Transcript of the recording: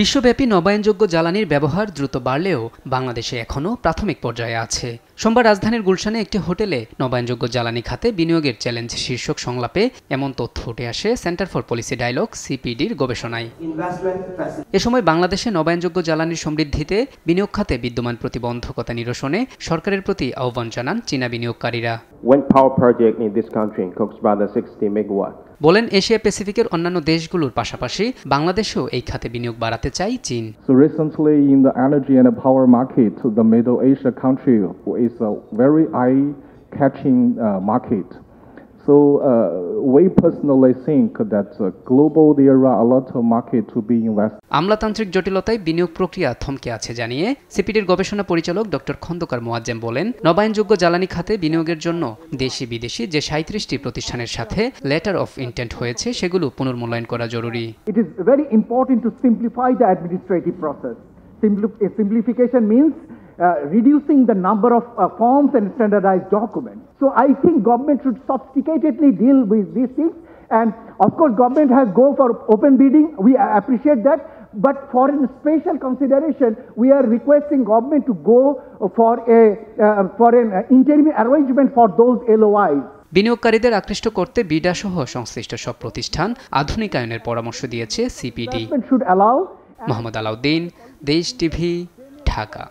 বিশ্বব্যাপী নবায়নযোগ্য জ্বালানির ব্যবহার দ্রুত বাড়লেও বাংলাদেশে এখনও প্রাথমিক পর্যায়ে আছে। সোমবার রাজধানীর গুলশানে একটি হোটেলে নবায়নযোগ্য জ্বালানি খাতে বিনিয়োগের চ্যালেঞ্জ শীর্ষক সংলাপে এমন তথ্য উঠে আসে সেন্টার ফর পলিসি ডায়ালগ সিপিডির গবেষণায়। এ সময় বাংলাদেশে নবায়নযোগ্য জ্বালানির সমৃদ্ধিতে বিনিয়োগ খাতে বিদ্যমান প্রতিবন্ধকতা নিরসনে সরকারের প্রতি আহ্বান জানান চীনা বিনিয়োগকারীরা। বলেন, এশিয়া প্যাসিফিকের অন্যান্য দেশগুলোর পাশাপাশি বাংলাদেশেও এই খাতে বিনিয়োগ বাড়াতে চায় চীন। So recently in the energy and power market, the Middle Asia country is a very eye-catching market. So we personally think that global there are a lot of market to be invested. আমলাতান্ত্রিক জটিলতায় বিনিয়োগ প্রক্রিয়া থমকে আছে জানিয়ে সিপিডির গবেষণা পরিচালক doctor Khandakar Moazzem বলেন, নবায়নযোগ্য জ্বালানি খাতে বিনিয়োগের জন্য দেশি বিদেশি যে 37টি প্রতিষ্ঠানের সাথে লেটার অফ ইন্টেন্ট হয়েছে সেগুলো পুনর্মূল্যায়ন করা জরুরি। It is very important to simplify the administrative process. Simplification means reducing the number of forms and standardized documents. So I think government should sophisticatedly deal with these things. And of course, government has go for open bidding. We appreciate that. But for a special consideration, we are requesting government to go for an interim arrangement for those LOIs. বিনিয়োগকারীদের আকৃষ্ট করতে BIDA সহ সংশ্লিষ্ট সব প্রতিষ্ঠান আধুনিকায়নের পরামর্শ দিয়েছে CPD. Mohammad Alauddin, দেশ টিভি, ঢাকা।